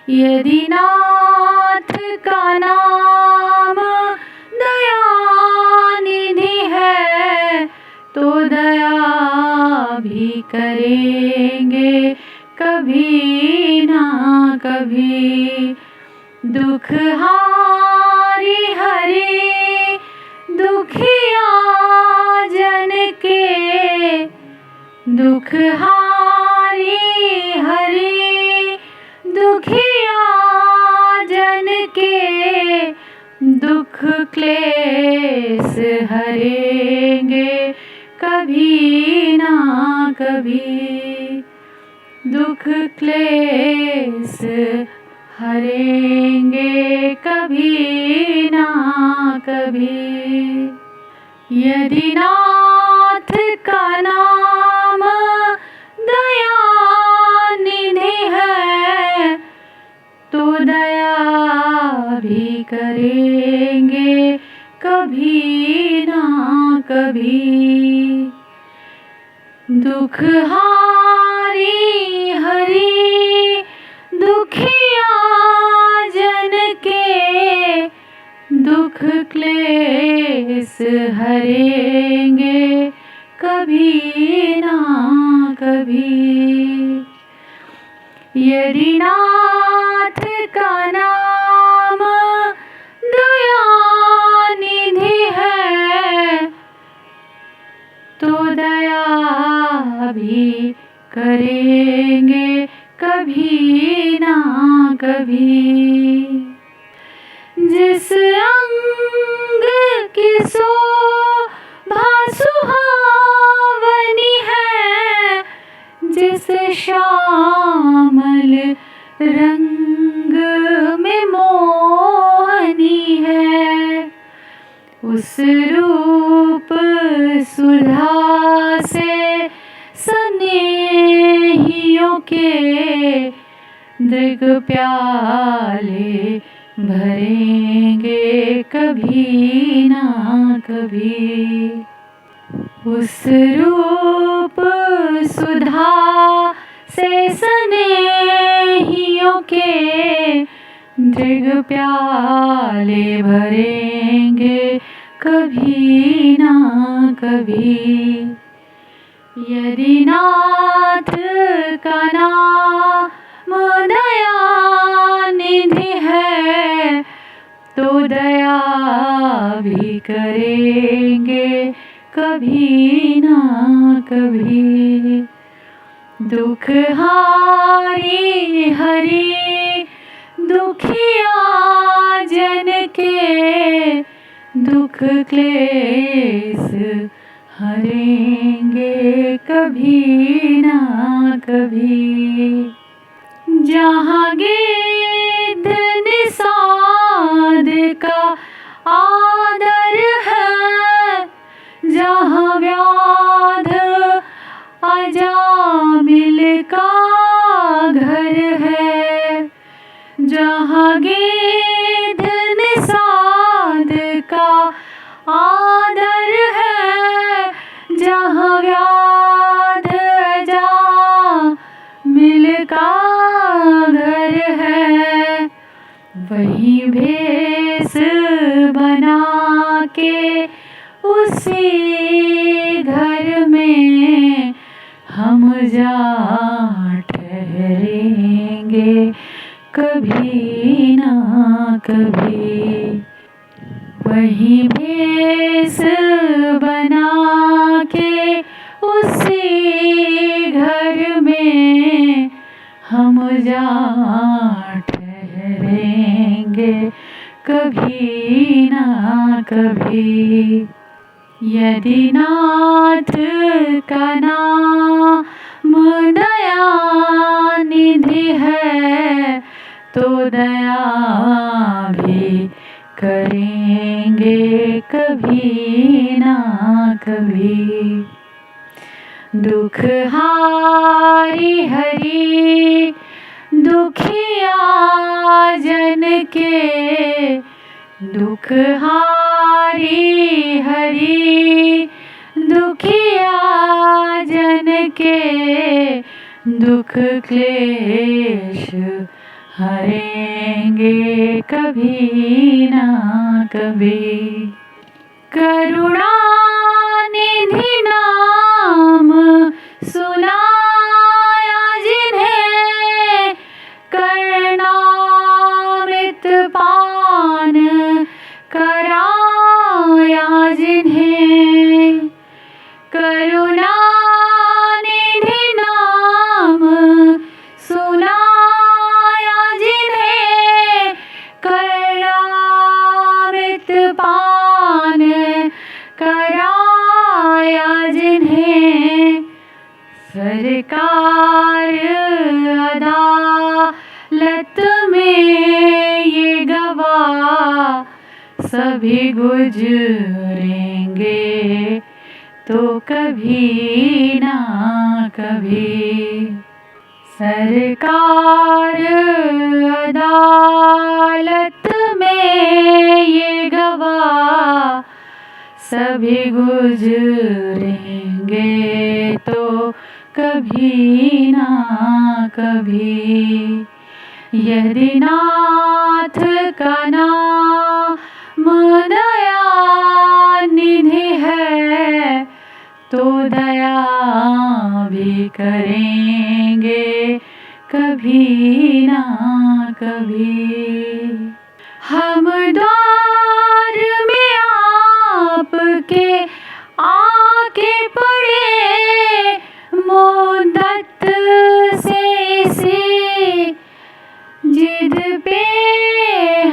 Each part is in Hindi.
यदि नाथ का नाम दयानिधि है तो दया भी करेंगे कभी ना कभी। दुख हारी हरि दुखिया जन के, दुख हारी हरि दुखिया जन के, दुख क्लेश हरेंगे कभी ना कभी। दुख क्लेश हरेंगे कभी ना कभी। यदि नाथ का नाम दयानिधि है तो दया भी करेंगे कभी ना कभी। दुख हारी हरि दुखिया जन के, दुख क्लेश हरेंगे कभी ना कभी। यदि नाथ का नाम दयानिधि है तो दया भी करेंगे कभी ना कभी। जिस अंग की शोभा सुहावनी है, जिस श्यामल रंग में मोहनी है, उस रूप सुधा से स्नेहियों के दृग प्याले भरेंगे कभी ना कभी। उस रूप सुधा से स्नेहियों के दृग प्याले भरेंगे कभी ना कभी। यदि नाथ का नाम दयानिधि है तो दया भी करेंगे कभी ना कभी। दुख हारी हरि दुखिया जन के, दुख क्लेश हरेंगे कभी ना कभी। जहाँ गिद्ध निषाद का आदर है, जहाँ व्याध अजामिल का घर है, जहाँ गिद्ध निषाद का आदर है, जहाँ व्याध अजामिल का घर है, वही भेष बना के उसी घर में हम जा ठहरेंगे कभी ना कभी। वही भेष बना के उसी घर में हम जा ठहरेंगे कभी ना कभी। यदि नाथ का नाम दयानिधि है तो दया भी करेंगे कभी ना कभी। दुख हारी हरि दुखिया जन के, दुख हारी हरि दुखिया जन के, दुख क्लेश हरेंगे कभी ना कभी। करुणा निधि नाम सुनाया जिन्हें, करणामृत पान कराया जिन्हें। करुणा निधि नाम सुनाया जिन्हें, करणामृत पान कराया जिन्हें। सरकार अदालत में ये गवाह सभी गुजरेंगे तो कभी ना कभी। सरकार अदालत में ये गवाह सभी गुजरेंगे तो कभी ना कभी। यदि नाथ का नाम दया निधि है तो दया भी करेंगे कभी ना कभी। हम द्वार में आपके आके पड़े, मुद्दत से इसी जिद पे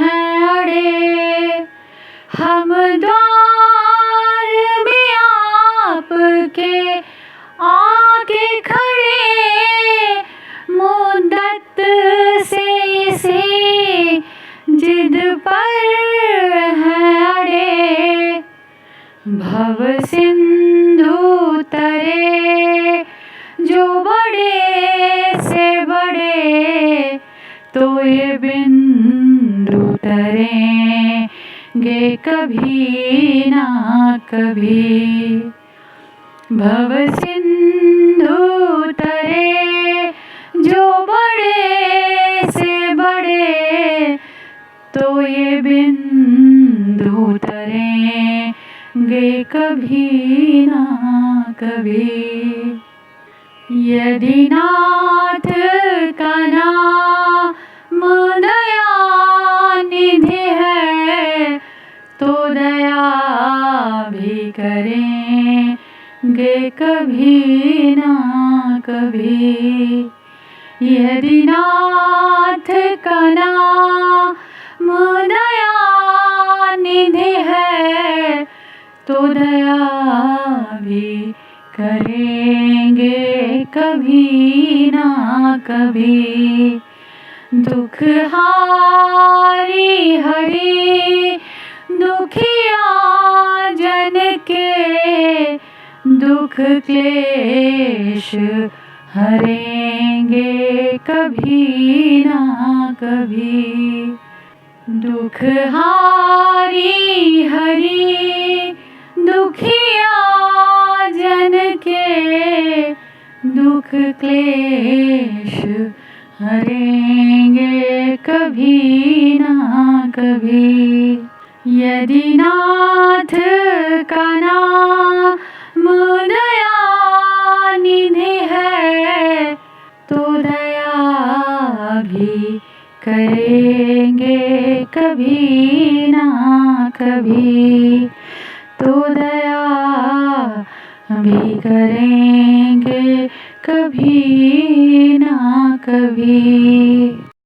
हैं अड़े। हम द्वार में आपके आके खड़े, मुद्दत से इसी जिद पर हैं अड़े। भव सिंधु तरे जो बड़े से बड़े, तो ये बिंदु तरेंगे कभी ना कभी। भव सिंधु तरे जो बड़े से बड़े, तो ये बिंदु तरेंगे कभी ना कभी। यदि नाथ का नाम दया निधि है तो दया भी करेंगे कभी ना कभी। यदि नाथ का नाम दया निधि है तो दया भी करेंगे कभी ना कभी। दुख हारी हरि दुखिया जन के, दुख क्लेश हरेंगे कभी ना कभी। दुख हारी हरि दुखिया जन के, दुख क्लेश हरेंगे कभी ना कभी। यदि नाथ का नाम दया निधि है तो दया भी करेंगे कभी ना कभी। तो दया भी करेंगे कभी ना कभी।